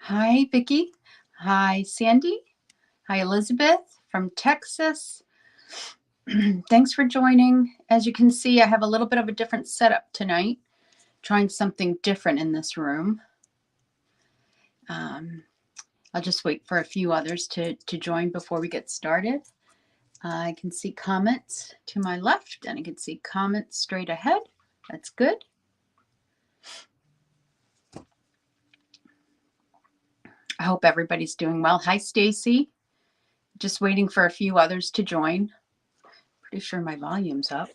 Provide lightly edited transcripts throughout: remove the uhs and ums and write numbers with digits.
Hi, Vicki. Hi, Sandy. Hi, Elizabeth from Texas. Thanks for joining. As you can see, I have a little bit of a different setup tonight, trying something different in this room. I'll just wait for a few others to join before we get started. I can see comments to my left, and I can see comments straight ahead. That's good. I hope everybody's doing well. Hi, Stacy. Just waiting for a few others to join. Pretty sure my volume's up.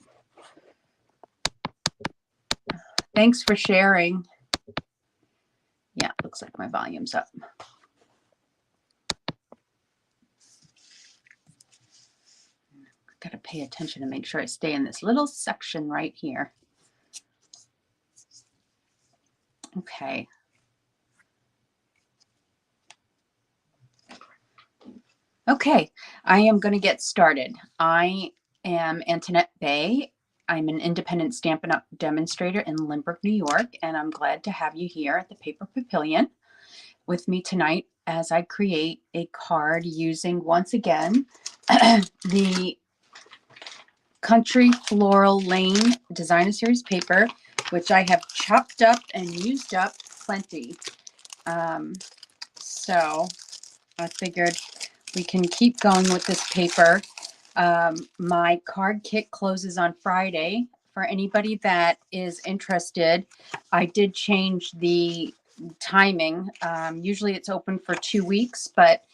Thanks for sharing. Yeah, looks like my volume's up. Got to pay attention to make sure I stay in this little section right here. Okay. Okay, I am going to get started. I am Antoinette Bay. I'm an independent Stampin' Up! Demonstrator in Lynbrook, New York, and I'm glad to have you here at the Paper Pavilion with me tonight as I create a card using, once again, the Country Floral Lane Designer Series paper, which I have chopped up and used up plenty. So I figured we can keep going with this paper. My card kit closes on Friday. For anybody that is interested, I did change the timing. Usually it's open for 2 weeks, but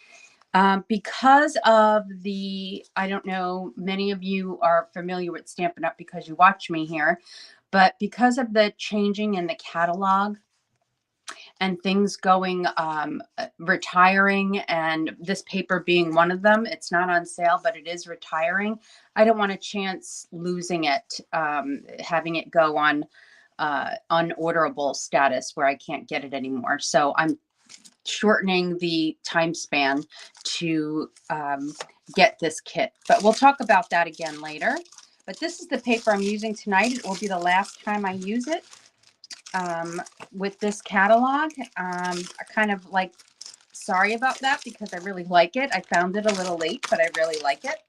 because of the, I don't know, many of you are familiar with Stampin' Up! Because you watch me here, but because of the changing in the catalog and things going, retiring, and this paper being one of them, it's not on sale, but it is retiring. I don't want to chance losing it, having it go on unorderable status where I can't get it anymore. So I'm shortening the time span to get this kit, but we'll talk about that again later. But this is the paper I'm using tonight. It will be the last time I use it with this catalog. I kind of like, sorry about that because I really like it. I found it a little late, but I really like it.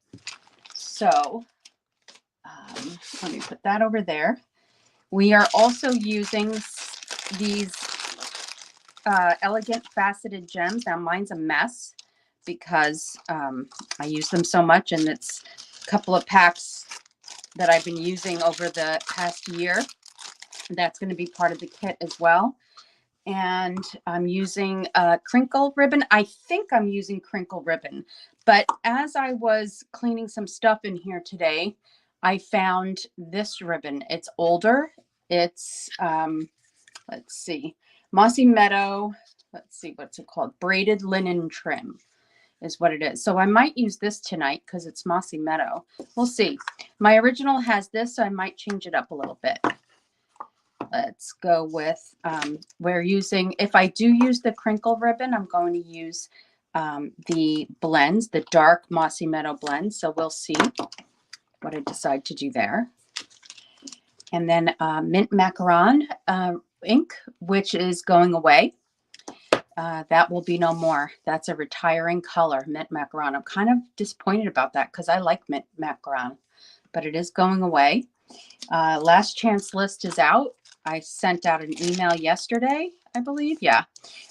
So let me put that over there. We are also using these elegant faceted gems. Now mine's a mess because I use them so much, and it's a couple of packs that I've been using over the past year. That's going to be part of the kit as well. And I'm using crinkle ribbon. I think I'm using crinkle ribbon, but as I was cleaning some stuff in here today, I found this ribbon. It's older. It's let's see, Mossy Meadow. Let's see, what's it called? Braided linen trim is what it is. So I might use this tonight because it's Mossy Meadow. We'll see. My original has this, so I might change it up a little bit. Let's go with, we're using, if I do use the crinkle ribbon, I'm going to use the blends, the dark Mossy Meadow blends. So we'll see what I decide to do there. And then mint macaron ink, which is going away. That will be no more. That's a retiring color, mint macaron. I'm kind of disappointed about that because I like mint macaron, but it is going away. Last chance list is out. I sent out an email yesterday, I believe. Yeah.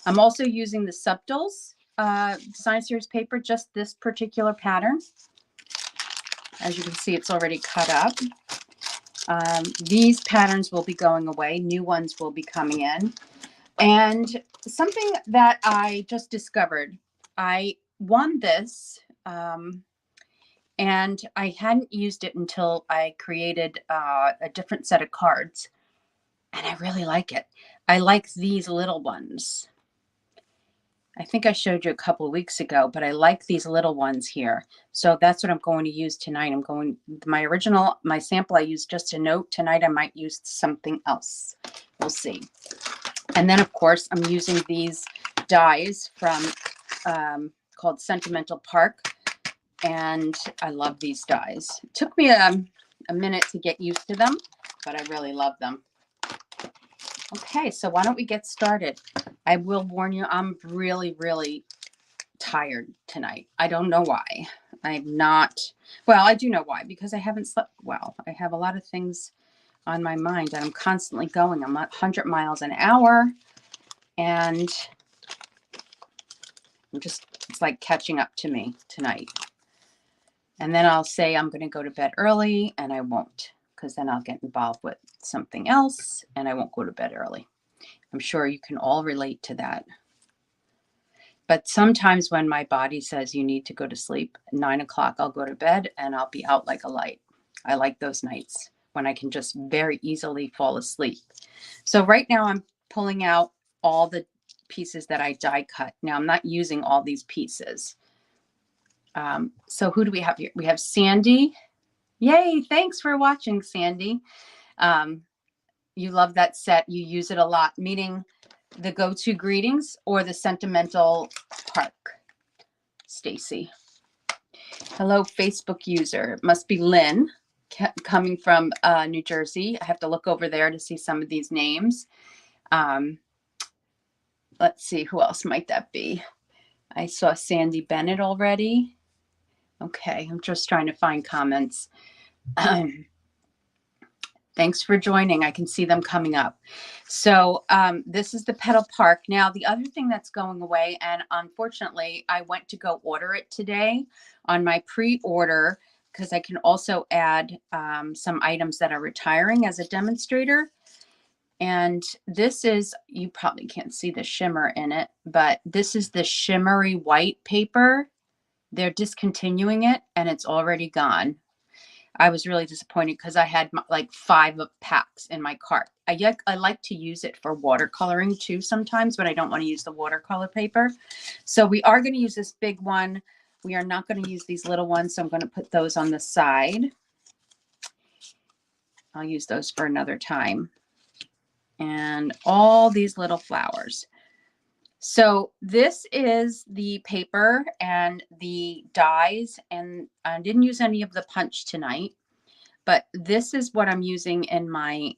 I'm also using the Subtles Design Series paper, just this particular pattern. As you can see, it's already cut up. These patterns will be going away. New ones will be coming in. And something that I just discovered, I won this, and I hadn't used it until I created a different set of cards. And I really like it. I like these little ones. I think I showed you a couple of weeks ago, but I like these little ones here. So that's what I'm going to use tonight. I'm going, my sample I used just a note. Tonight I might use something else. We'll see. And then of course I'm using these dies from called Sentimental Park. And I love these dies. It took me a minute to get used to them, but I really love them. Okay, so why don't we get started? I will warn you, I'm really, really tired tonight. I don't know why. I'm not, well, I do know why, because I haven't slept well. I have a lot of things on my mind and I'm constantly going. I'm at 100 miles an hour and it's like catching up to me tonight. And then I'll say I'm going to go to bed early and I won't, because then I'll get involved with something else and I won't go to bed early. I'm sure you can all relate to that. But sometimes when my body says you need to go to sleep, at 9 o'clock, I'll go to bed and I'll be out like a light. I like those nights when I can just very easily fall asleep. So right now I'm pulling out all the pieces that I die cut. Now I'm not using all these pieces. So who do we have here? We have Sandy. Yay, thanks for watching, Sandy. You love that set. You use it a lot, meaning the go-to greetings or the sentimental park. Stacy. Hello, Facebook user. It must be Lynn coming from New Jersey. I have to look over there to see some of these names. Let's see, who else might that be? I saw Sandy Bennett already. Okay, I'm just trying to find comments. Thanks for joining. I can see them coming up. So this is the Petal Park. Now, the other thing that's going away, and unfortunately, I went to go order it today on my pre-order because I can also add some items that are retiring as a demonstrator. And this is, you probably can't see the shimmer in it, but this is the shimmery white paper. They're discontinuing it and it's already gone. I was really disappointed because I had like 5 packs in my cart. I like to use it for watercoloring too sometimes, but I don't want to use the watercolor paper. So we are going to use this big one. We are not going to use these little ones. So I'm going to put those on the side. I'll use those for another time. And all these little flowers. So this is the paper and the dies, and I didn't use any of the punch tonight, but this is what I'm using in my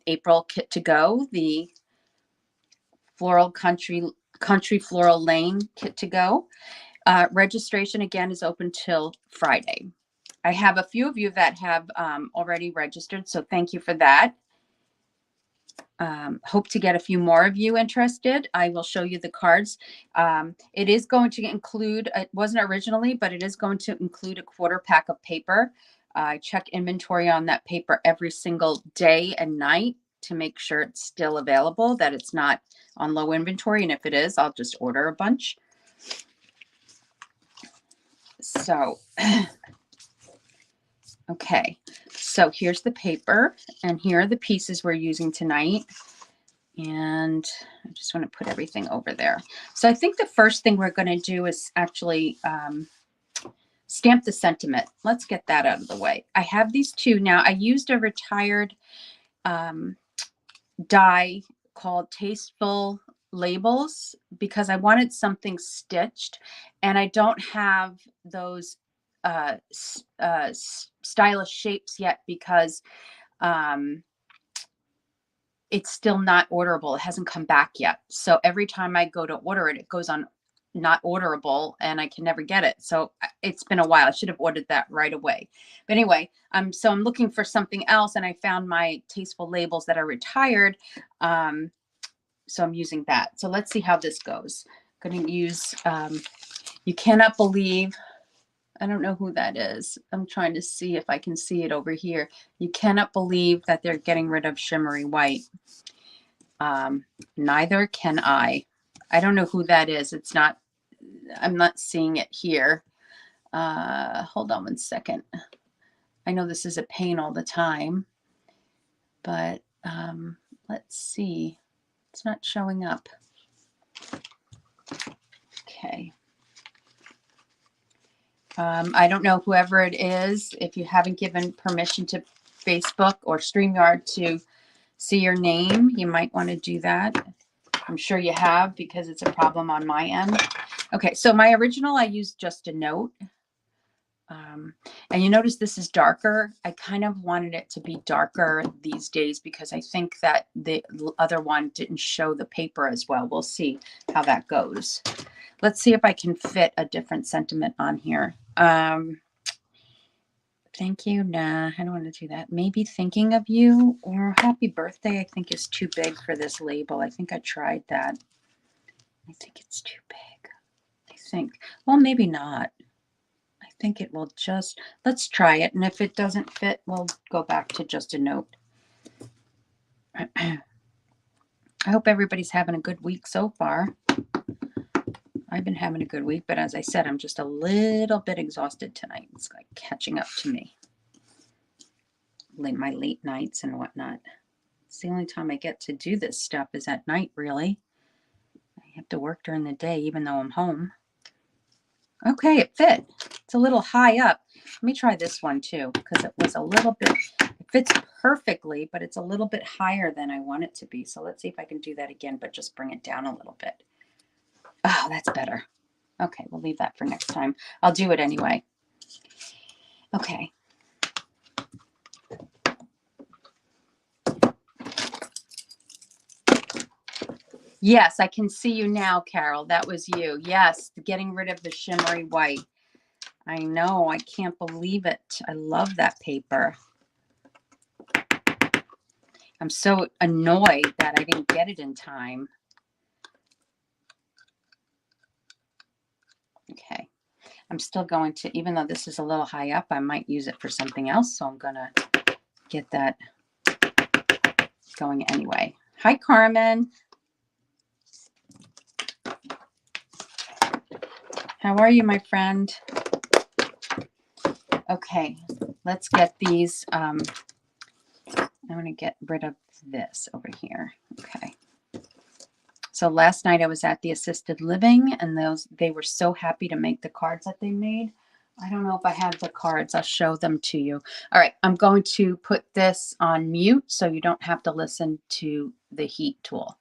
April kit to go, the Floral Country Floral Lane kit to go. Registration again is open till Friday. I have a few of you that have already registered, so thank you for that. Hope to get a few more of you interested. I will show you the cards. It is going to include, it wasn't originally, but it is going to include a 1/4 pack of paper. I check inventory on that paper every single day and night to make sure it's still available, that it's not on low inventory. And if it is, I'll just order a bunch. So, okay. So here's the paper and here are the pieces we're using tonight. And I just want to put everything over there. So I think the first thing we're going to do is actually stamp the sentiment. Let's get that out of the way. I have these two. Now I used a retired die called Tasteful Labels because I wanted something stitched and I don't have those stylish shapes yet because it's still not orderable. It hasn't come back yet. So every time I go to order it, it goes on not orderable and I can never get it. So it's been a while. I should have ordered that right away. But anyway, so I'm looking for something else and I found my Tasteful Labels that are retired. So I'm using that. So let's see how this goes. I'm going to use, You Cannot Believe, I don't know who that is. I'm trying to see if I can see it over here. You Cannot Believe That They're Getting Rid of Shimmery White. Neither can I. I don't know who that is. It's not, I'm not seeing it here. Hold on one second. I know this is a pain all the time, but let's see. It's not showing up. Okay. I don't know whoever it is. If you haven't given permission to Facebook or StreamYard to see your name, you might want to do that. I'm sure you have because it's a problem on my end. Okay, so my original, I used just a note. And you notice this is darker. I kind of wanted it to be darker these days because I think that the other one didn't show the paper as well. We'll see how that goes. Let's see if I can fit a different sentiment on here. Thank you. Nah, I don't want to do that. Maybe thinking of you or happy birthday, I think is too big for this label. I think I tried that. I think it's too big. I think, well, maybe not. I think it will just, let's try it. And if it doesn't fit, we'll go back to just a note. I hope everybody's having a good week so far. I've been having a good week, but as I said, I'm just a little bit exhausted tonight. It's like catching up to me. My late nights and whatnot. It's the only time I get to do this stuff is at night, really. I have to work during the day, even though I'm home. Okay, it fit. It's a little high up. Let me try this one too, because it was a little bit, it fits perfectly, but it's a little bit higher than I want it to be. So let's see if I can do that again, but just bring it down a little bit. Oh, that's better. Okay, we'll leave that for next time. I'll do it anyway. Okay. Yes, I can see you now, Carol. That was you. Yes, getting rid of the shimmery white. I know. I can't believe it. I love that paper. I'm so annoyed that I didn't get it in time. Okay. I'm still going to, even though this is a little high up, I might use it for something else. So I'm going to get that going anyway. Hi, Carmen. How are you, my friend? Okay, let's get these. I'm going to get rid of this over here. Okay. So last night I was at the assisted living, and they were so happy to make the cards that they made. I don't know if I have the cards. I'll show them to you. All right, I'm going to put this on mute so you don't have to listen to the heat tool.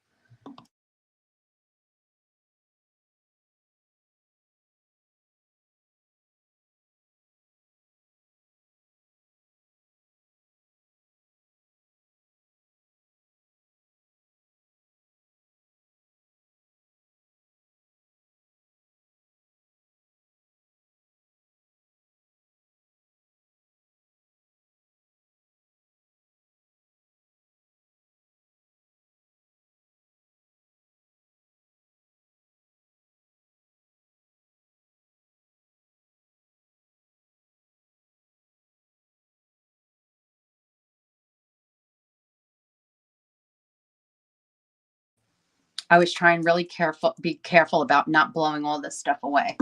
I was trying really be careful about not blowing all this stuff away.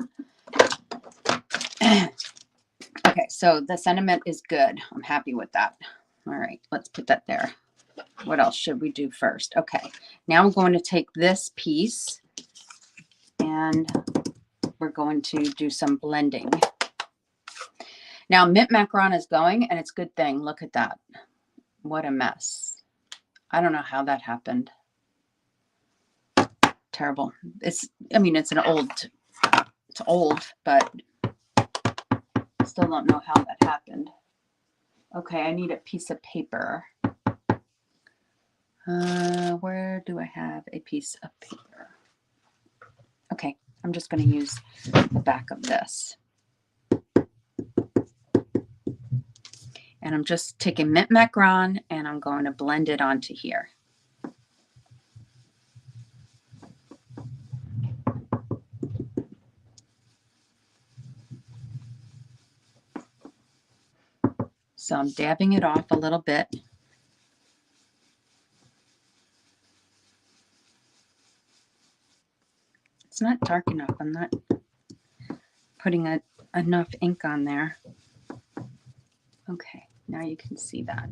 Okay, so the sentiment is good. I'm happy with that. All right, let's put that there. What else should we do first? Okay, now I'm going to take this piece and we're going to do some blending. Now mint macaron is going, and it's a good thing. Look at that. What a mess. I don't know how that happened. Terrible. I mean, it's old, but still don't know how that happened. Okay, I need a piece of paper. Where do I have a piece of paper? Okay, I'm just going to use the back of this. And I'm just taking mint macaron and I'm going to blend it onto here. So I'm dabbing it off a little bit. It's not dark enough. I'm not putting enough ink on there. Okay, now you can see that,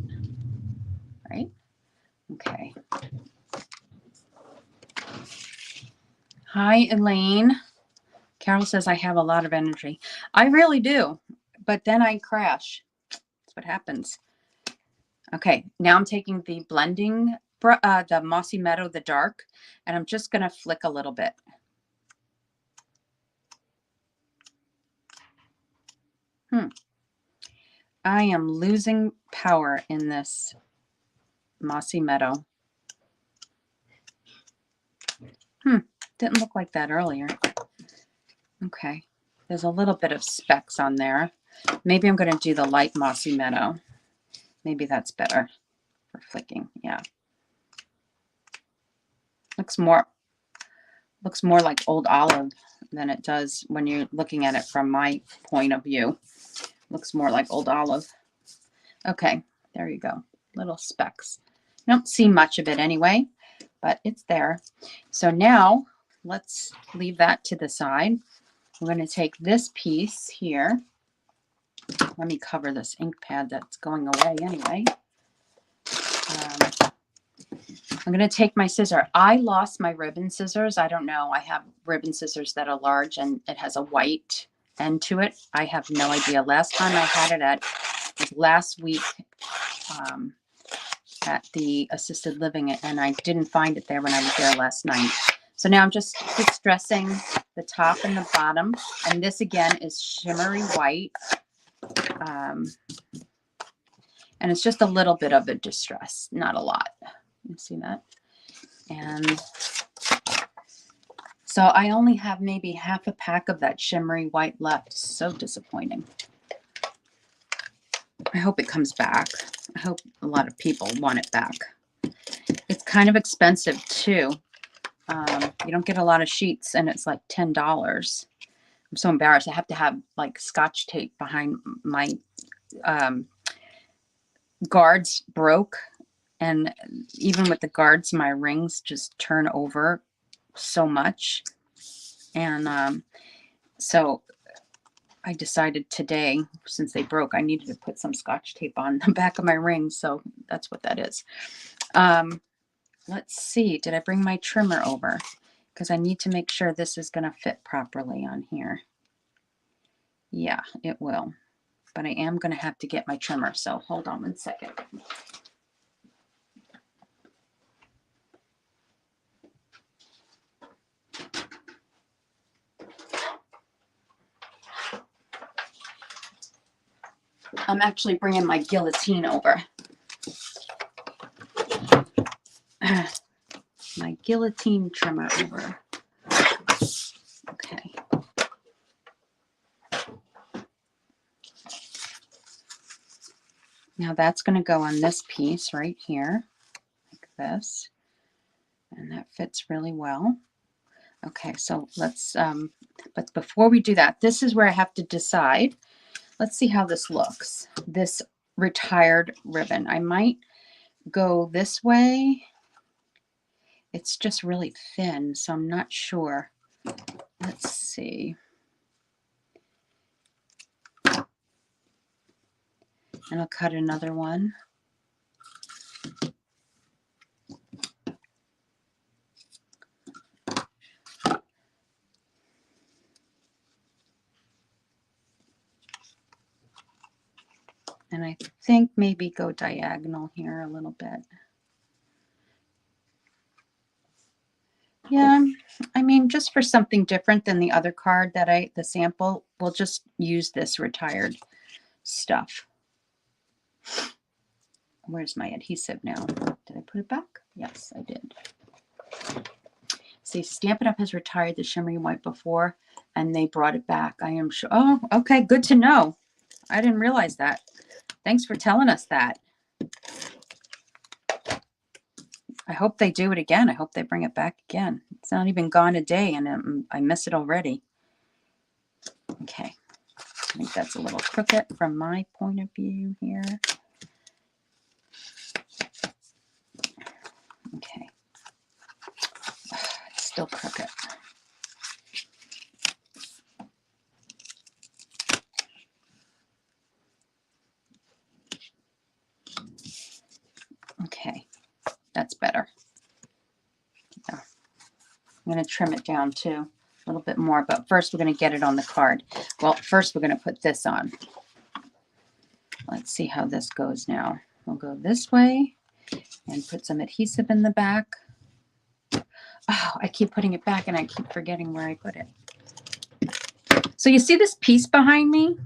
right? Okay. Hi, Elaine. Carol says I have a lot of energy. I really do, but then I crash. That's what happens. Okay, now I'm taking the blending, the Mossy Meadow, the dark, and I'm just going to flick a little bit. I am losing power in this mossy meadow. Didn't look like that earlier. Okay. There's a little bit of specks on there. Maybe I'm going to do the light mossy meadow. Maybe that's better for flicking. Yeah. Looks more like old olive than it does when you're looking at it from my point of view. Looks more like old olive. Okay, there you go. Little specks. I don't see much of it anyway, but it's there. So now let's leave that to the side. We're going to take this piece here. Let me cover this ink pad that's going away anyway. I'm going to take my scissor. I lost my ribbon scissors. I don't know. I have ribbon scissors that are large and it has a white end to it. I have no idea. Last time I had it was last week at the assisted living, and I didn't find it there when I was there last night. So now I'm just distressing the top and the bottom. And this again is shimmery white. And it's just a little bit of a distress, not a lot. You see that? And so I only have maybe half a pack of that shimmery white left. So disappointing. I hope it comes back. I hope a lot of people want it back. It's kind of expensive too. You don't get a lot of sheets and it's like $10. I'm so embarrassed. I have to have like Scotch tape behind my guards broke. And even with the guards, my rings just turn over so much. And so I decided today, since they broke, I needed to put some Scotch tape on the back of my rings. So that's what that is. Let's see. Did I bring my trimmer over? Because I need to make sure this is going to fit properly on here. Yeah, it will. But I am going to have to get my trimmer. So hold on 1 second. I'm actually bringing my guillotine over. My guillotine trimmer over. Okay. Now that's going to go on this piece right here, like this. And that fits really well. Okay, so let's, but before we do that, this is where I have to decide. Let's see how this looks. This retired ribbon. I might go this way. It's just really thin, so I'm not sure. Let's see. And I'll cut another one. And I think maybe go diagonal here a little bit. Yeah, I mean, just for something different than the other card that the sample, we'll just use this retired stuff. Where's my adhesive now? Did I put it back? Yes, I did. See, Stampin' Up! Has retired the shimmery white before, and they brought it back. I am sure. Oh, okay, good to know. I didn't realize that. Thanks for telling us that. I hope they do it again. I hope they bring it back again. It's not even gone a day, and I miss it already. Okay. I think that's a little crooked from my point of view here. Okay. It's still crooked. Okay. That's better. Yeah. I'm going to trim it down too a little bit more, but first we're going to get it on the card. Well, first we're going to put this on. Let's see how this goes now. We'll go this way and put some adhesive in the back. Oh, I keep putting it back and I keep forgetting where I put it. So you see this piece behind me?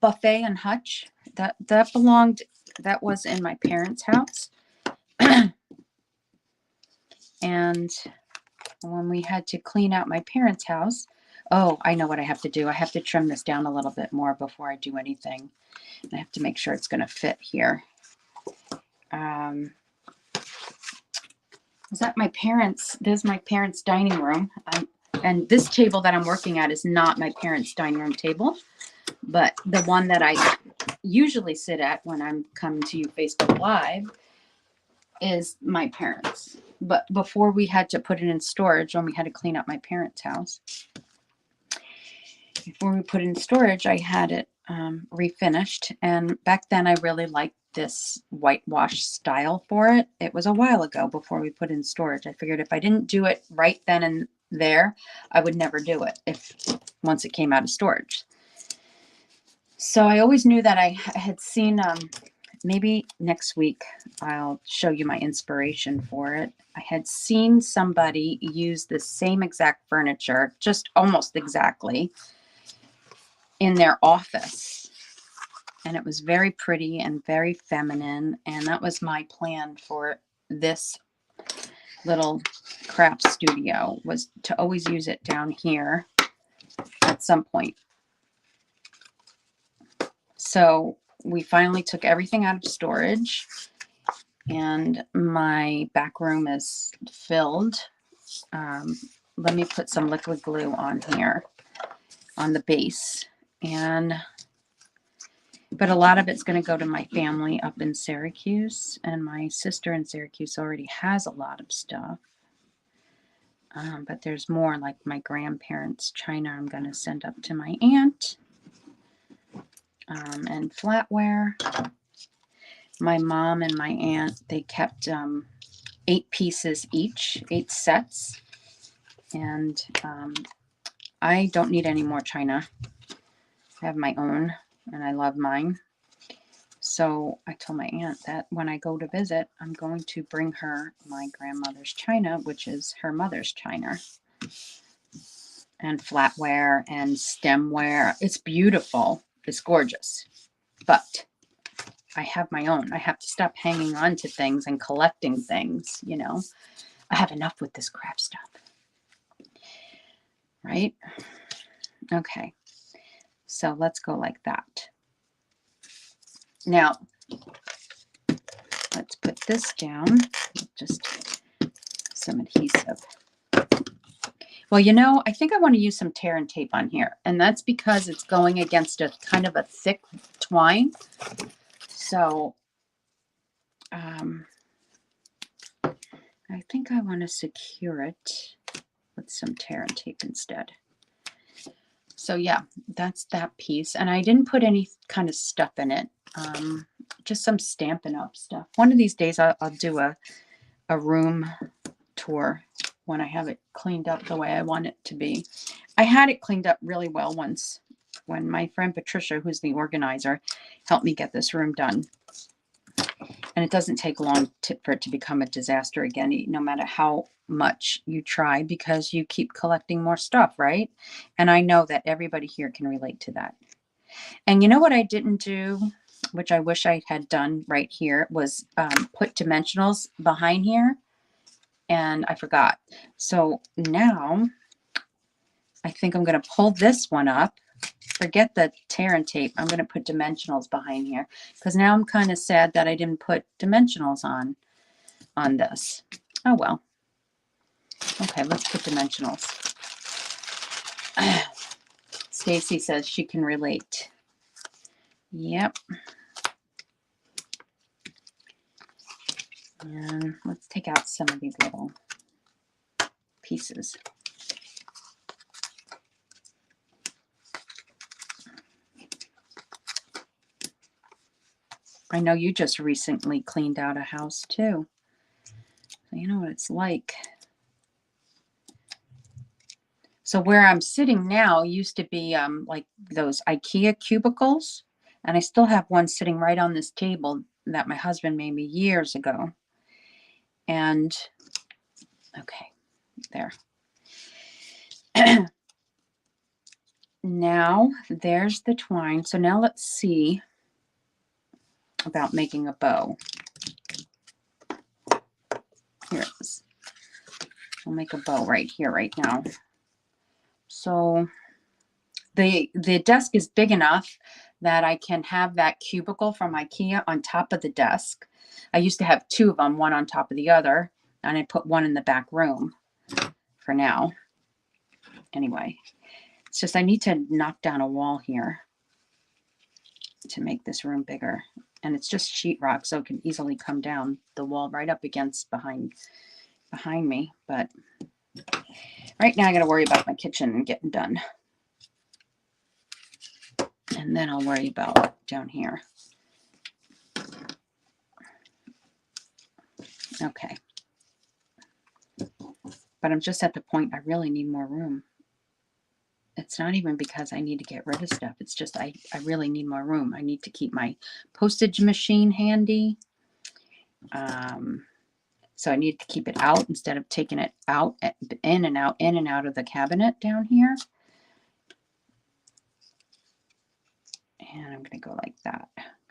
buffet and hutch. That was in my parents' house. And when we had to clean out my parents' house, oh, I know what I have to do. I have to trim this down a little bit more before I do anything. And I have to make sure it's going to fit here. Is that my parents? This is my parents' dining room. And this table that I'm working at is not my parents' dining room table, but the one that I usually sit at when I'm coming to you Facebook Live is my parents. But before we had to put it in storage, when we had to clean up my parents' house, before we put it in storage, I had it refinished. And back then I really liked this whitewash style for it. It was a while ago before we put it in storage. I figured if I didn't do it right then and there, I would never do it once it came out of storage. So I always knew that I had seen, maybe next week I'll show you my inspiration for it. I had seen somebody use the same exact furniture, just almost exactly, in their office. And it was very pretty and very feminine. And that was my plan for this little craft studio, was to always use it down here at some point. So we finally took everything out of storage, and my back room is filled. Let me put some liquid glue on here on the base. But a lot of it's going to go to my family up in Syracuse, and my sister in Syracuse already has a lot of stuff. But there's more, like my grandparents' china I'm going to send up to my aunt. And flatware. My mom and my aunt, they kept 8 pieces each, 8 sets. And I don't need any more china. I have my own, and I love mine. So I told my aunt that when I go to visit, I'm going to bring her my grandmother's china, which is her mother's china. And flatware and stemware. It's beautiful. It's gorgeous. But I have my own. I have to stop hanging on to things and collecting things, you know. I have enough with this craft stuff. Right? Okay. So let's go like that. Now, let's put this down. Just some adhesive. Well, you know, I think I want to use some tear and tape on here. And that's because it's going against a kind of a thick twine. So I think I want to secure it with some tear and tape instead. So yeah, that's that piece. And I didn't put any kind of stuff in it. Just some Stampin' Up stuff. One of these days I'll do a room tour when I have it cleaned up the way I want it to be. I had it cleaned up really well once when my friend Patricia, who's the organizer, helped me get this room done. And it doesn't take long for it to become a disaster again, no matter how much you try, because you keep collecting more stuff, right? And I know that everybody here can relate to that. And you know what I didn't do, which I wish I had done right here, was put dimensionals behind here. And I forgot. So now I think I'm going to pull this one up. Forget the tear and tape. I'm going to put dimensionals behind here, because now I'm kind of sad that I didn't put dimensionals on this. Oh, well. Okay, let's put dimensionals. Stacy says she can relate. Yep. And let's take out some of these little pieces. I know you just recently cleaned out a house too. So you know what it's like. So where I'm sitting now used to be like those IKEA cubicles. And I still have one sitting right on this table that my husband made me years ago. And, okay, there. now there's the twine. So now let's see about making a bow. Here it is. I'll make a bow right here, right now. So the desk is big enough that I can have that cubicle from IKEA on top of the desk. I used to have two of them, one on top of the other, and I put one in the back room for now. Anyway, it's just I need to knock down a wall here to make this room bigger. And it's just sheetrock, so it can easily come down the wall right up against behind me. But right now I got to worry about my kitchen and getting done. And then I'll worry about down here. Okay. But I'm just at the point I really need more room. It's not even because I need to get rid of stuff. It's just I really need more room. I need to keep my postage machine handy. So I need to keep it out instead of taking it out, in and out of the cabinet down here. And I'm going to go like that.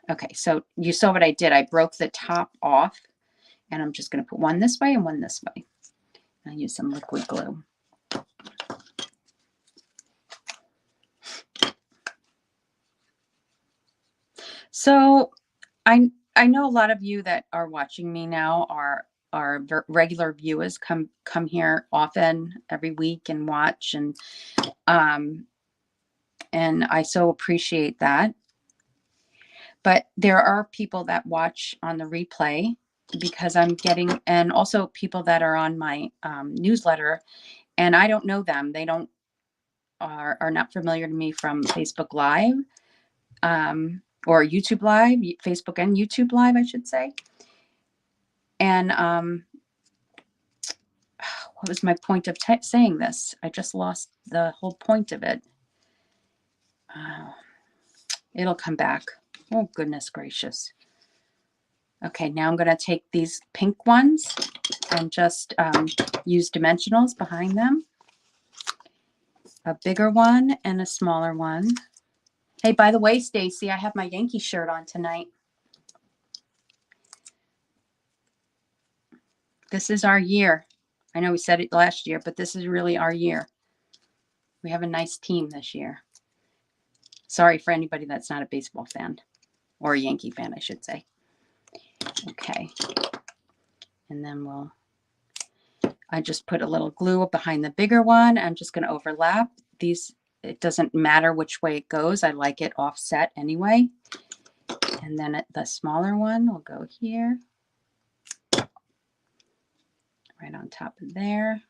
Okay, so you saw what I did. I broke the top off, and I'm just going to put one this way and one this way. I'll use some liquid glue. So I know a lot of you that are watching me now are regular viewers, come here often every week and watch, and I so appreciate that. But there are people that watch on the replay because I'm getting, and also people that are on my newsletter, and I don't know them. They are not familiar to me from Facebook Live or YouTube Live, Facebook and YouTube Live, I should say. And what was my point of saying this? I just lost the whole point of it. It'll come back. Oh, goodness gracious. Okay, now I'm going to take these pink ones and just use dimensionals behind them. A bigger one and a smaller one. Hey, by the way, Stacy, I have my Yankee shirt on tonight. This is our year. I know we said it last year, but this is really our year. We have a nice team this year. Sorry for anybody that's not a baseball fan, or a Yankee fan, I should say. Okay. And then I just put a little glue behind the bigger one. I'm just going to overlap these. It doesn't matter which way it goes. I like it offset anyway. And then the smaller one will go here. Right on top of there.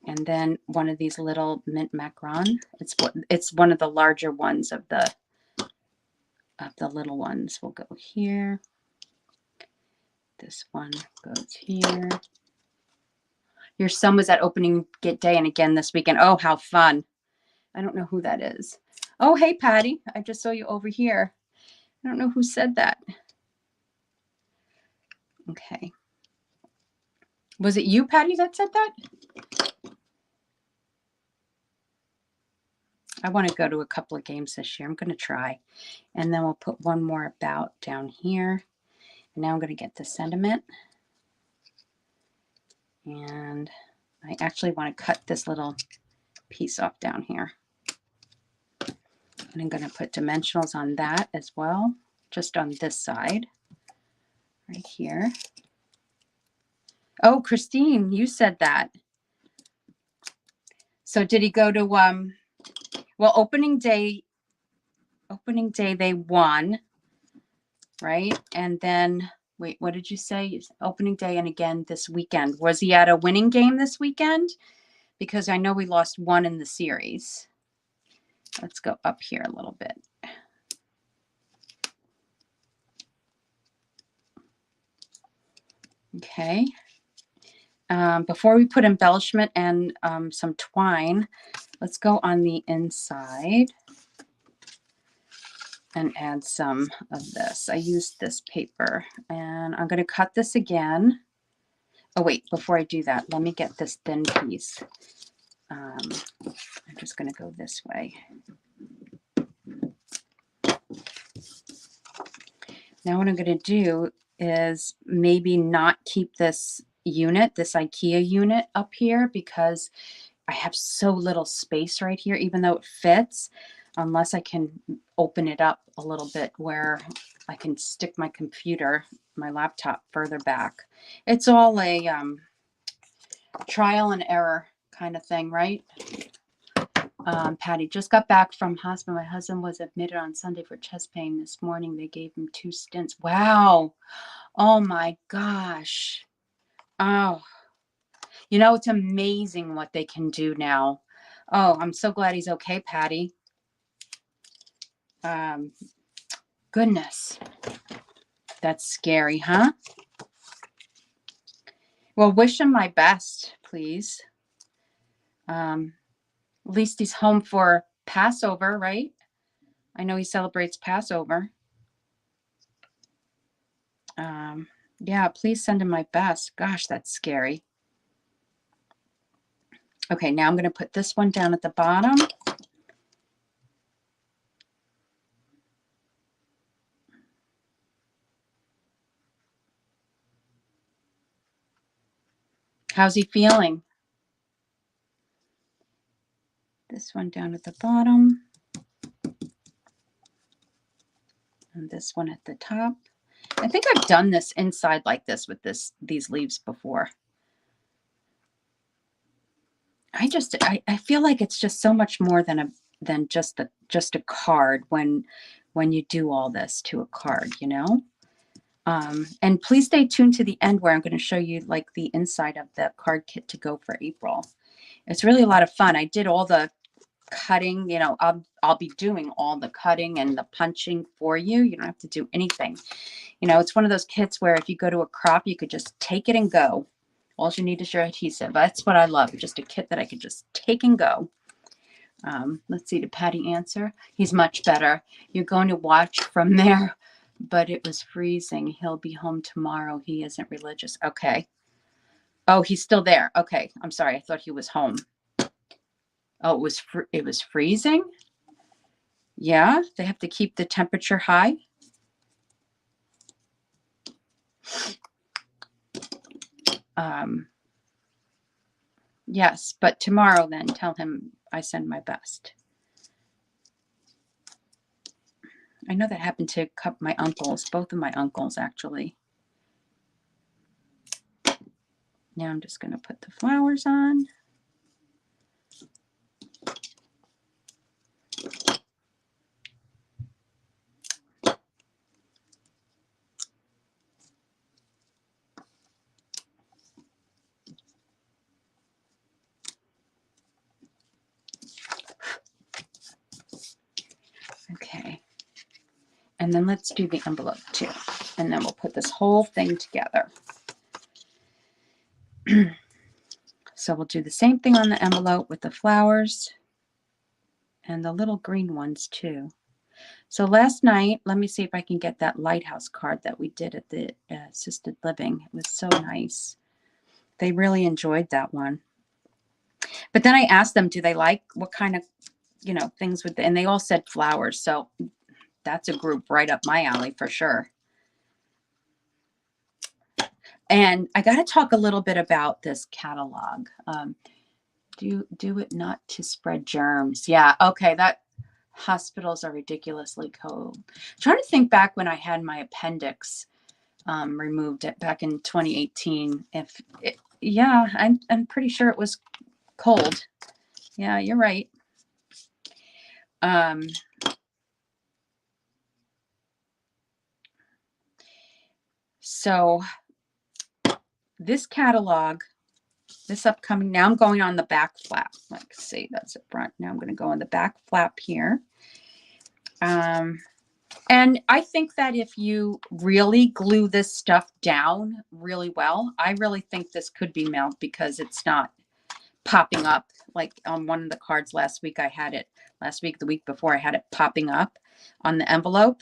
And then one of these little mint macaron. It's one of the larger ones of the little ones will go here. This one goes here. Your son was at opening day and again this weekend. Oh, how fun. I don't know who that is. Oh, hey, Patty. I just saw you over here. I don't know who said that. Okay. Was it you, Patty, that said that? I want to go to a couple of games this year. I'm going to try. And then we'll put one more about down here. And now I'm going to get the sentiment. And I actually want to cut this little piece off down here. And I'm going to put dimensionals on that as well, just on this side, right here. Oh, Christine, you said that. So did he go to, well, opening day they won, right? And then, wait, what did you say? Opening day and again this weekend. Was he at a winning game this weekend? Because I know we lost one in the series. Let's go up here a little bit. Okay. Before we put embellishment and some twine, let's go on the inside and add some of this. I used this paper and I'm going to cut this again. Oh, wait, before I do that, let me get this thin piece. I just going to go this way. Now what I'm going to do is maybe not keep this unit, this IKEA unit up here, because I have so little space right here, even though it fits, unless I can open it up a little bit where I can stick my computer, my laptop further back. It's all a trial and error kind of thing, right? Patty just got back from hospital. My husband was admitted on Sunday for chest pain. This morning they gave him 2 stents. Wow. Oh my gosh. Oh, you know, it's amazing what they can do now. Oh, I'm so glad he's okay, Patty. Goodness. That's scary, huh? Well, wish him my best, please. At least he's home for Passover, right? I know he celebrates Passover. Yeah, please send him my best. Gosh, that's scary. Okay, now I'm going to put this one down at the bottom. How's he feeling? This one down at the bottom. And this one at the top. I think I've done this inside like this with these leaves before. I feel like it's just so much more than just a card when you do all this to a card, you know. And please stay tuned to the end where I'm going to show you like the inside of the card kit to go for April. It's really a lot of fun. I did all the cutting, you know. I'll be doing all the cutting and the punching for you. You don't have to do anything. You know, it's one of those kits where if you go to a crop, you could just take it and go. All you need is your adhesive. That's what I love. Just a kit that I could just take and go. Let's see, did Patty answer? He's much better. You're going to watch from there, but it was freezing. He'll be home tomorrow. He isn't religious. Okay. Oh, he's still there. Okay. I'm sorry. I thought he was home. Oh, it was freezing? Yeah, they have to keep the temperature high. Yes, but tomorrow then tell him I send my best. I know that happened to my uncles, both of my uncles actually. Now I'm just going to put the flowers on. Okay. And then let's do the envelope too. And then we'll put this whole thing together. So we'll do the same thing on the envelope with the flowers and the little green ones too. So last night, let me see if I can get that lighthouse card that we did at the assisted living. It was so nice. They really enjoyed that one. But then I asked them, do they like what kind of, you know, things with, and they all said flowers. So that's a group right up my alley for sure. And I got to talk a little bit about this catalog. Do it not to spread germs. Yeah. Okay. That hospitals are ridiculously cold. I'm trying to think back when I had my appendix removed back in 2018. Yeah, I'm pretty sure it was cold. Yeah, you're right. So this catalog, this upcoming, now I'm going on the back flap. Let's see, that's the front. Now I'm going to go on the back flap here. And I think that if you really glue this stuff down really well, I really think this could be mailed because it's not popping up. Like on one of the cards last week, I had it last week, the week before, I had it popping up on the envelope,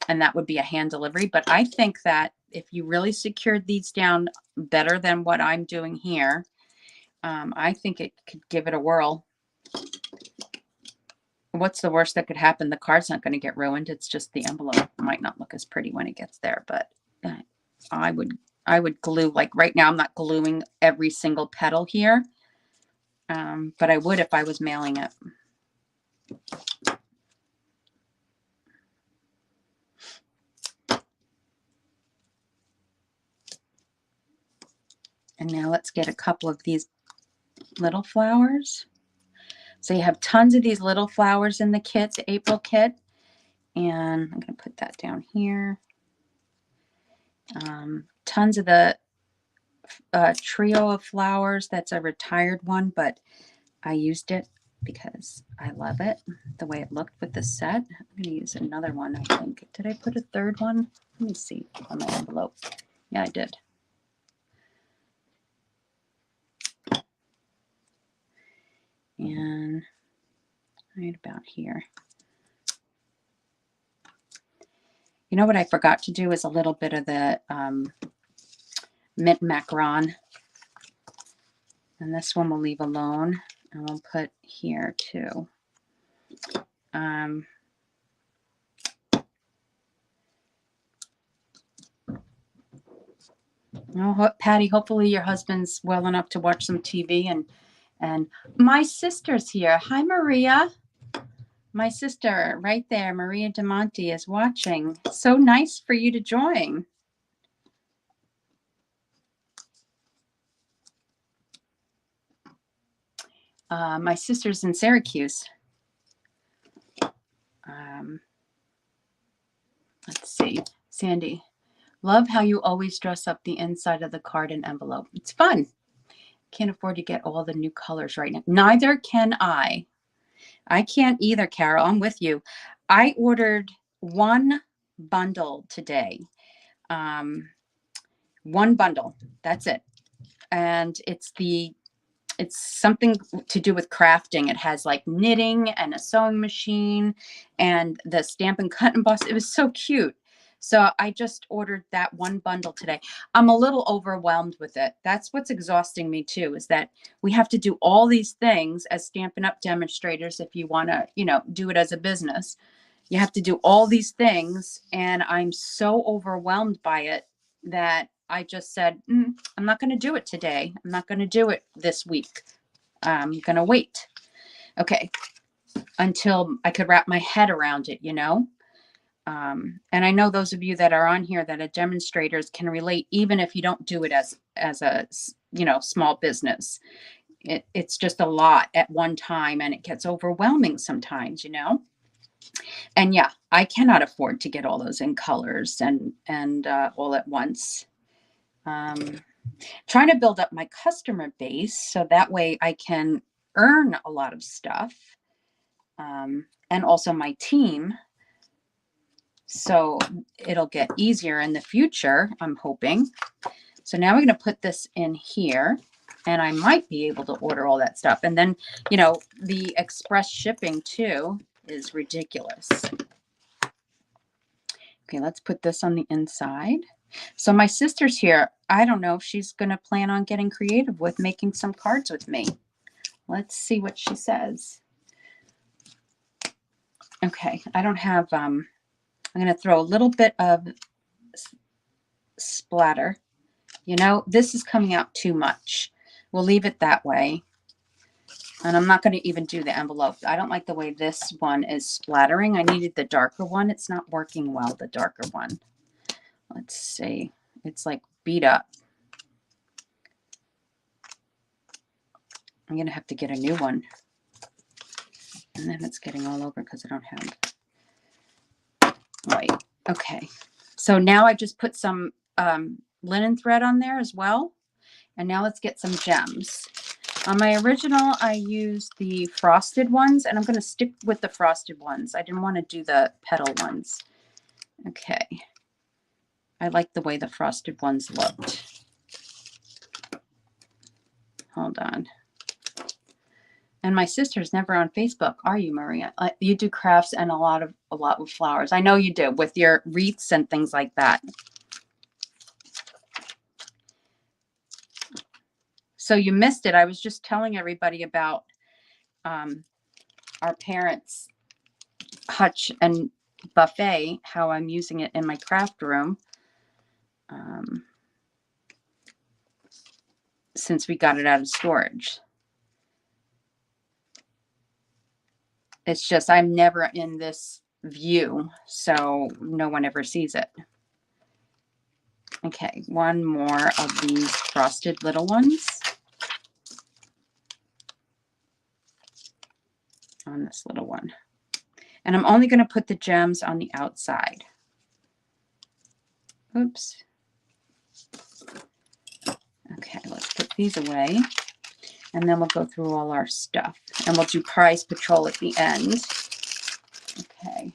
and that would be a hand delivery. But I think that if you really secured these down better than what I'm doing here, I think it could give it a whirl. what's the worst that could happen? The card's not going to get ruined. It's just the envelope might not look as pretty when it gets there, but I would glue, like right now I'm not gluing every single petal here. But I would if I was mailing it. And now let's get a couple of these little flowers. So you have tons of these little flowers in the kit, the April kit. And I'm going to put that down here. Tons of the trio of flowers. That's a retired one, but I used it because I love it, the way it looked with the set. I'm going to use another one, I think. Did I put a third one? Let me see on my envelope. Yeah, I did. And right about here. You know what I forgot to do is a little bit of the mint macaron. And this one we'll leave alone. And we'll put here too. Oh, Patty, hopefully your husband's well enough to watch some TV. And my sister's here. Hi, Maria. My sister right there, Maria DeMonte, is watching. So nice for you to join. My sister's in Syracuse. Let's see. Sandy, love how you always dress up the inside of the card and envelope. It's fun. Can't afford to get all the new colors right now. Neither can I. I can't either, Carol. I'm with you. I ordered one bundle today. One bundle. That's it. And it's something to do with crafting. It has like knitting and a sewing machine and the stamp and cut emboss. It was so cute. So I just ordered that one bundle today. I'm a little overwhelmed with it. That's what's exhausting me too, is that we have to do all these things as Stampin' Up! Demonstrators. If you want to, do it as a business, you have to do all these things. And I'm so overwhelmed by it that I just said, I'm not going to do it today. I'm not going to do it this week. I'm going to wait. Okay. Until I could wrap my head around it, And I know those of you that are on here that are demonstrators can relate, even if you don't do it as a, small business. It's just a lot at one time and it gets overwhelming sometimes, And yeah, I cannot afford to get all those in colors and all at once. Trying to build up my customer base so that way I can earn a lot of stuff, and also my team. So it'll get easier in the future, I'm hoping. So now we're going to put this in here and I might be able to order all that stuff. And then, the express shipping too is ridiculous. Okay, let's put this on the inside. So my sister's here. I don't know if she's going to plan on getting creative with making some cards with me. Let's see what she says. Okay, I don't have, I'm going to throw a little bit of splatter. This is coming out too much. We'll leave it that way. And I'm not going to even do the envelope. I don't like the way this one is splattering. I needed the darker one. It's not working well, the darker one. Let's see. It's like beat up. I'm going to have to get a new one. And then it's getting all over because I don't have white. Okay. So now I just put some linen thread on there as well. And now let's get some gems. On my original, I used the frosted ones, and I'm going to stick with the frosted ones. I didn't want to do the petal ones. Okay. I like the way the frosted ones looked. Hold on. And my sister's never on Facebook, are you, Maria? You do crafts and a lot with flowers. I know you do, with your wreaths and things like that. So you missed it. I was just telling everybody about our parents hutch and buffet, how I'm using it in my craft room. Since we got it out of storage. It's just I'm never in this view, so no one ever sees it. Okay, one more of these frosted little ones on this little one. And I'm only going to put the gems on the outside. Oops. Okay, let's put these away. And then we'll go through all our stuff. And we'll do Prize Patrol at the end. Okay,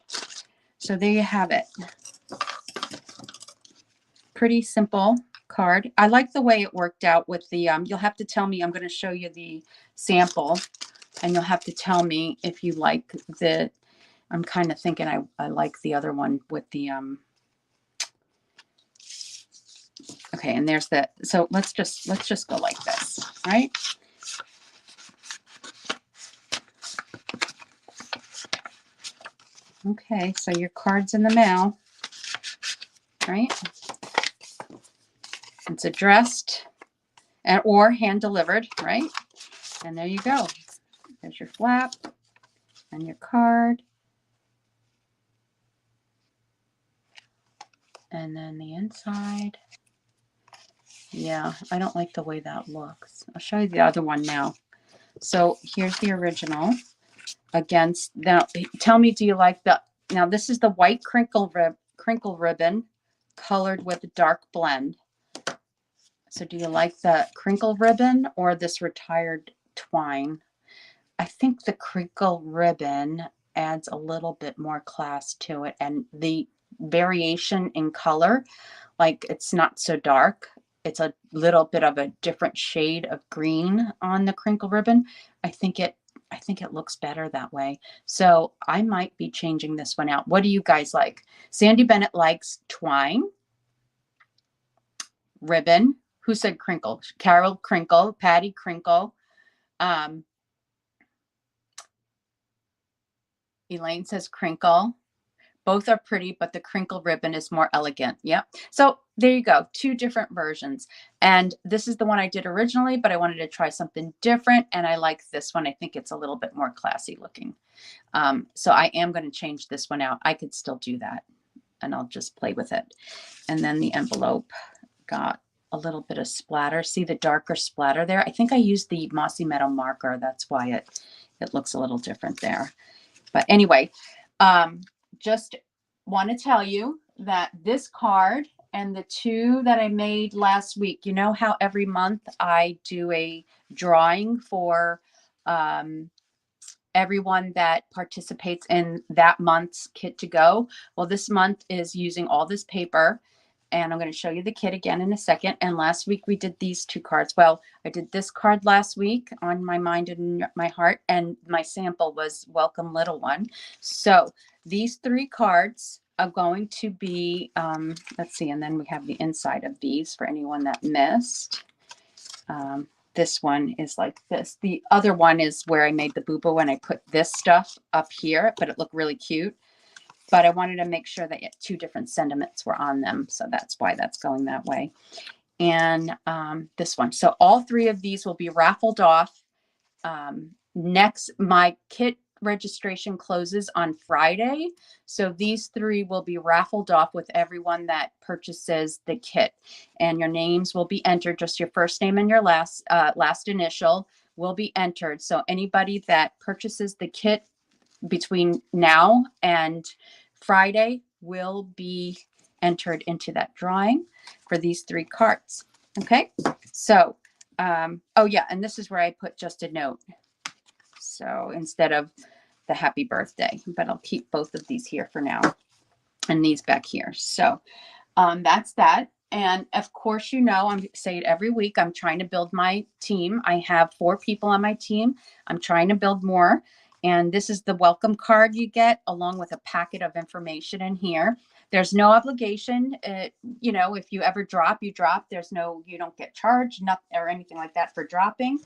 so there you have it. Pretty simple card. I like the way it worked out with the, you'll have to tell me, I'm going to show you the sample. And you'll have to tell me if you like the, I'm kind of thinking I like the other one with the, okay, and there's the, so let's just go like this, right? Okay, so your card's in the mail, right? It's addressed and or hand delivered, right? And there you go. There's your flap and your card. And then the inside. Yeah, I don't like the way that looks. I'll show you the other one now. So here's the original against, now tell me, do you like the, now this is the white crinkle ribbon colored with a dark blend. So do you like the crinkle ribbon or this retired twine? I think the crinkle ribbon adds a little bit more class to it, and the variation in color, like it's not so dark. It's a little bit of a different shade of green on the crinkle ribbon. I think it looks better that way. So I might be changing this one out. What do you guys like? Sandy Bennett likes twine, ribbon. Who said crinkle? Carol Crinkle, Patty Crinkle. Elaine says crinkle. Both are pretty, but the crinkle ribbon is more elegant. Yep. So there you go. Two different versions. And this is the one I did originally, but I wanted to try something different. And I like this one. I think it's a little bit more classy looking. So I am going to change this one out. I could still do that, and I'll just play with it. And then the envelope got a little bit of splatter. See the darker splatter there? I think I used the Mossy Meadow marker. That's why it looks a little different there. But anyway, just want to tell you that this card and the two that I made last week, you know how every month I do a drawing for everyone that participates in that month's kit to go. Well, this month is using all this paper, and I'm going to show you the kit again in a second. And last week we did these two cards. Well, I did this card last week, On My Mind and My Heart, and my sample was Welcome Little One. So these three cards are going to be, let's see, and then we have the inside of these for anyone that missed. This one is like this. The other one is where I made the boo-boo and I put this stuff up here, but it looked really cute. But I wanted to make sure that two different sentiments were on them. So that's why that's going that way. And this one. So all three of these will be raffled off. Next, my kit registration closes on Friday. So these three will be raffled off with everyone that purchases the kit. And your names will be entered. Just your first name and your last initial will be entered. So anybody that purchases the kit between now and Friday will be entered into that drawing for these three cards. Okay, so oh yeah, and this is where I put just a note. So instead of the happy birthday, but I'll keep both of these here for now and these back here. So that's that. And of course, you know, I'm say it every week, I'm trying to build my team. I have 4 people on my team. I'm trying to build more. And this is the welcome card you get along with a packet of information in here. There's no obligation. You know, if you ever drop, you drop. There's no, you don't get charged, nothing or anything like that for dropping.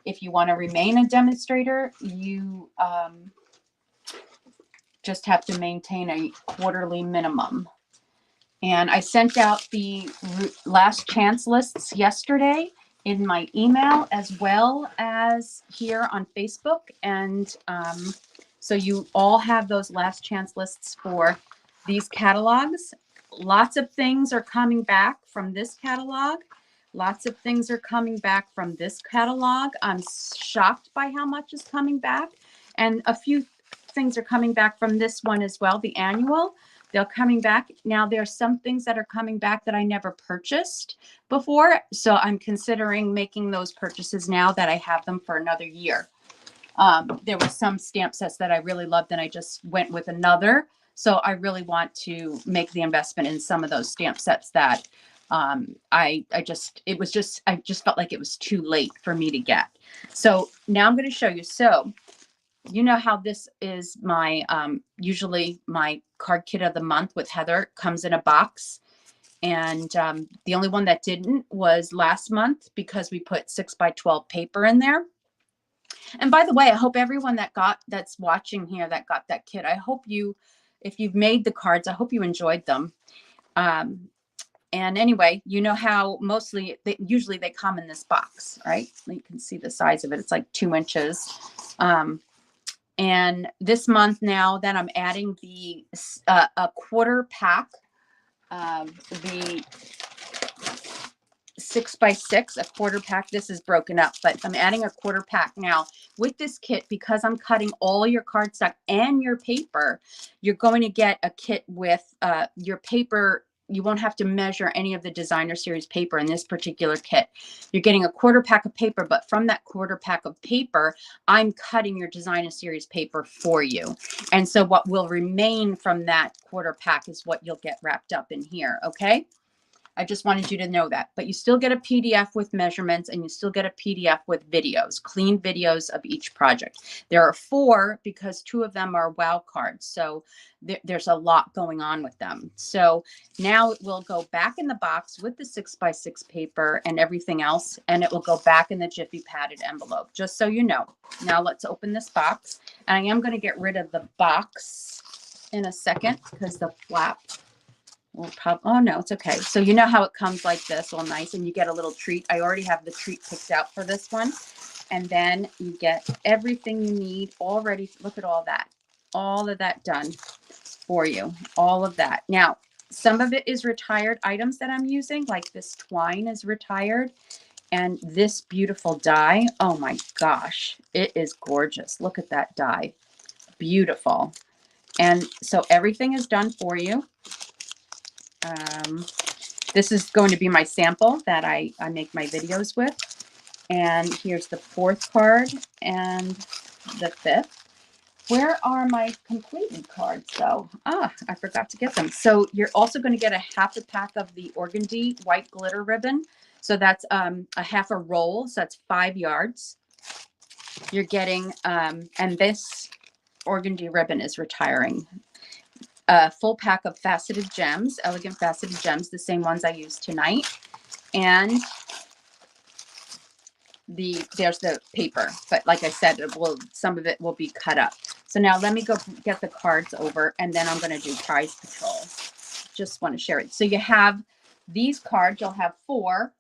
If you want to remain a demonstrator, you just have to maintain a quarterly minimum. And I sent out the last chance lists yesterday in my email as well as here on Facebook. And so you all have those last chance lists for these catalogs. Lots of things are coming back from this catalog. Lots of things are coming back from this catalog. I'm shocked by how much is coming back. And a few things are coming back from this one as well, the annual. They're coming back. Now, there are some things that are coming back that I never purchased before. So I'm considering making those purchases now that I have them for another year. There were some stamp sets that I really loved and I just went with another. So I really want to make the investment in some of those stamp sets that I just felt like it was too late for me to get. So now I'm going to show you. So you know how this is my, usually my card kit of the month with Heather comes in a box. And the only one that didn't was last month because we put 6x12 paper in there. And by the way, I hope everyone that's watching here that got that kit, I hope you, if you've made the cards, I hope you enjoyed them. And anyway, you know how usually they come in this box, right? You can see the size of it. It's like 2 inches. And this month now that I'm adding the a quarter pack of the 6x6, a quarter pack. This is broken up, but I'm adding a quarter pack now with this kit because I'm cutting all your cardstock and your paper. You're going to get a kit with your paper. You won't have to measure any of the designer series paper in this particular kit. You're getting a quarter pack of paper, but from that quarter pack of paper, I'm cutting your designer series paper for you. And so what will remain from that quarter pack is what you'll get wrapped up in here. Okay. I just wanted you to know that, but you still get a PDF with measurements and you still get a PDF with videos, clean videos of each project. There are 4 because 2 of them are wow cards. So there's a lot going on with them. So now it will go back in the box with the 6x6 paper and everything else. And it will go back in the Jiffy padded envelope, just so you know. Now let's open this box. And I am going to get rid of the box in a second because the flap oh no, it's okay. So you know how it comes like this, all nice, and you get a little treat. I already have the treat picked out for this one. And then you get everything you need already. Look at all of that done for you, all of that. Now, some of it is retired items that I'm using, like this twine is retired. And this beautiful die, oh my gosh, it is gorgeous. Look at that die, beautiful. And so everything is done for you. This is going to be my sample that I make my videos with. And here's the 4th card and the 5th. Where are my completed cards though? Ah, I forgot to get them. So you're also going to get a half a pack of the organdy white glitter ribbon. So that's a half a roll. So that's 5 yards. You're getting, and this organdy ribbon is retiring. A full pack of faceted gems, elegant faceted gems, the same ones I used tonight. And there's the paper, but like I said, some of it will be cut up. So now let me go get the cards over and then I'm going to do Prize Patrol. Just want to share it. So you have these cards, you'll have 4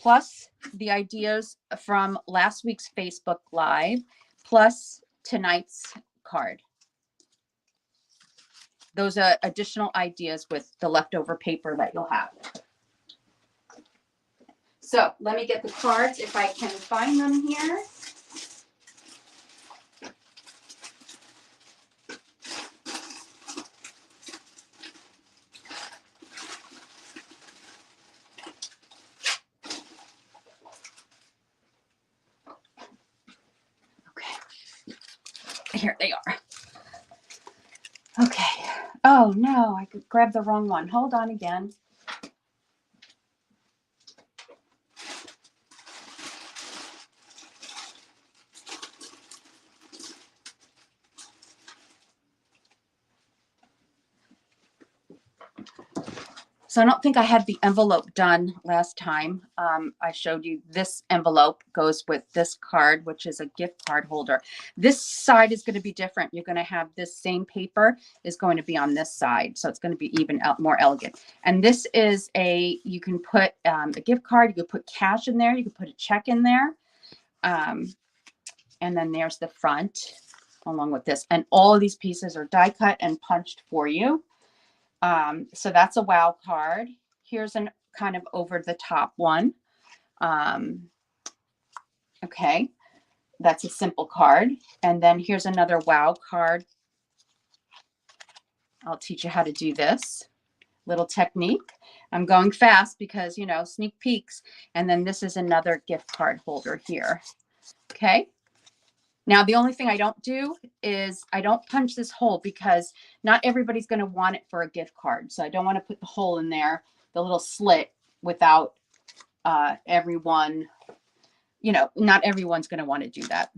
plus the ideas from last week's Facebook Live plus tonight's card. Those are additional ideas with the leftover paper that you'll have. So let me get the cards if I can find them here. Okay, here they are. Okay. Oh no, I could grab the wrong one. Hold on again. So I don't think I had the envelope done last time. I showed you this envelope goes with this card, which is a gift card holder. This side is going to be different. You're going to have this same paper is going to be on this side. So it's going to be even more elegant. And this is you can put a gift card, you can put cash in there, you can put a check in there. And then there's the front along with this. And all of these pieces are die cut and punched for you. So that's a wow card. Here's an kind of over the top one. Okay, that's a simple card. And then here's another wow card. I'll teach you how to do this little technique. I'm going fast because, you know, sneak peeks. And then this is another gift card holder here. Okay. Now, the only thing I don't do is I don't punch this hole because not everybody's going to want it for a gift card. So I don't want to put the hole in there, the little slit, without everyone, you know, not everyone's going to want to do that.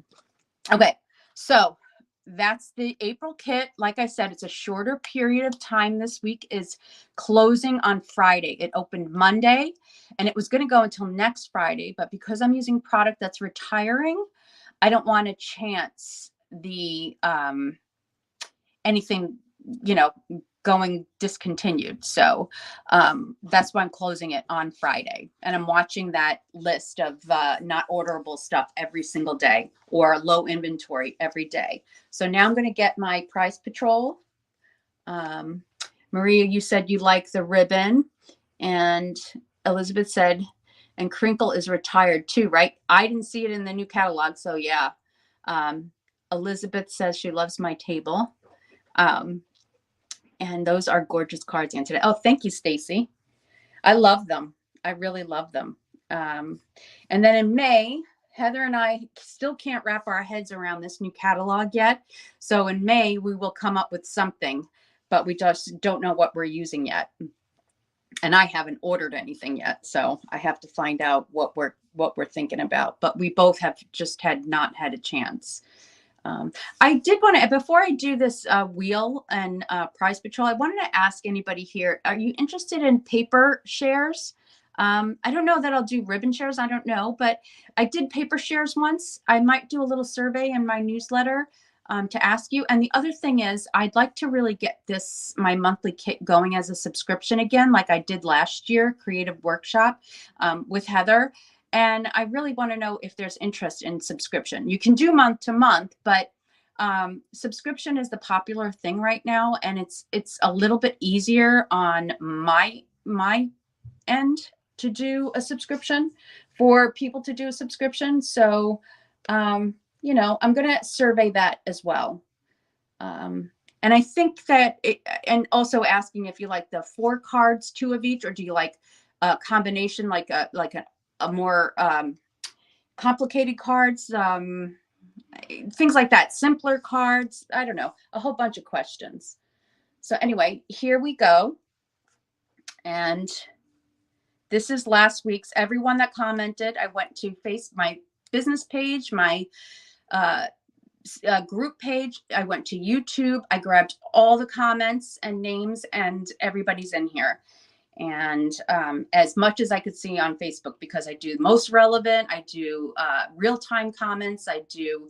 Okay, so that's the April kit. Like I said, it's a shorter period of time. This week is closing on Friday. It opened Monday and it was going to go until next Friday. But because I'm using product that's retiring, I don't want to chance the anything, you know, going discontinued. So that's why I'm closing it on Friday. And I'm watching that list of not orderable stuff every single day or low inventory every day. So now I'm going to get my prize patrol. Maria, you said you like the ribbon. And Elizabeth said, and Crinkle is retired too, right? I didn't see it in the new catalog. So yeah. Elizabeth says she loves my table. And those are gorgeous cards in today. Oh, thank you, Stacy. I love them. I really love them. And then in May, Heather and I still can't wrap our heads around this new catalog yet. So in May, we will come up with something, but we just don't know what we're using yet. And I haven't ordered anything yet, so I have to find out what we're thinking about. But we both have just not had a chance. I did want to, before I do this wheel and prize patrol, I wanted to ask anybody here: are you interested in paper shares? I don't know that I'll do ribbon shares. I don't know, but I did paper shares once. I might do a little survey in my newsletter to ask you. And the other thing is, I'd like to really get my monthly kit going as a subscription again, like I did last year, creative workshop with Heather. And I really want to know if there's interest in subscription. You can do month to month, but subscription is the popular thing right now. And it's a little bit easier on my end to do a subscription, for people to do a subscription. So, you know, I'm going to survey that as well. And I think that, and also asking if you like the 4 cards, 2 of each, or do you like a combination, like a more complicated cards, things like that, simpler cards. I don't know, a whole bunch of questions. So anyway, here we go. And this is last week's. Everyone that commented, I went to my business page, my group page. I went to YouTube. I grabbed all the comments and names, and everybody's in here. And as much as I could see on Facebook, because I do most relevant, I do real-time comments, I do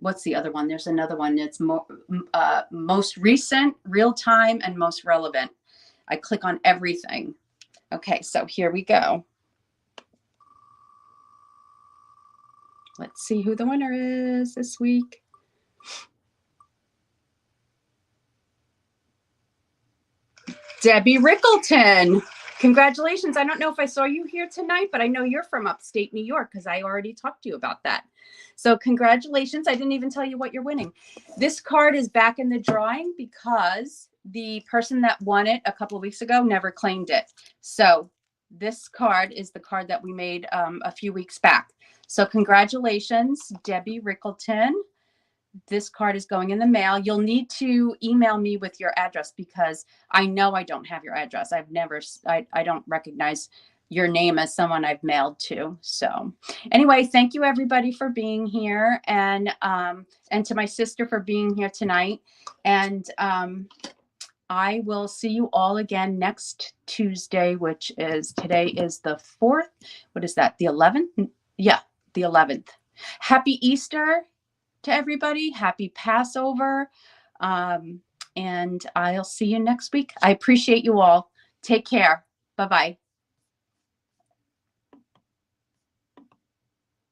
what's the other one? There's another one that's most recent, real-time, and most relevant. I click on everything. Okay, so here we go. Let's see who the winner is this week. Debbie Rickleton. Congratulations. I don't know if I saw you here tonight, but I know you're from upstate New York because I already talked to you about that. So congratulations. I didn't even tell you what you're winning. This card is back in the drawing because the person that won it a couple of weeks ago never claimed it. So this card is the card that we made a few weeks back. So congratulations, Debbie Rickleton. This card is going in the mail. You'll need to email me with your address because I know I don't have your address. I don't recognize your name as someone I've mailed to. So anyway, thank you everybody for being here, and to my sister for being here tonight. And I will see you all again next Tuesday, which is today is the 4th. What is that? The 11th? Yeah, the 11th. Happy Easter to everybody. Happy Passover. Um, and I'll see you next week. I appreciate you all. Take care. Bye-bye.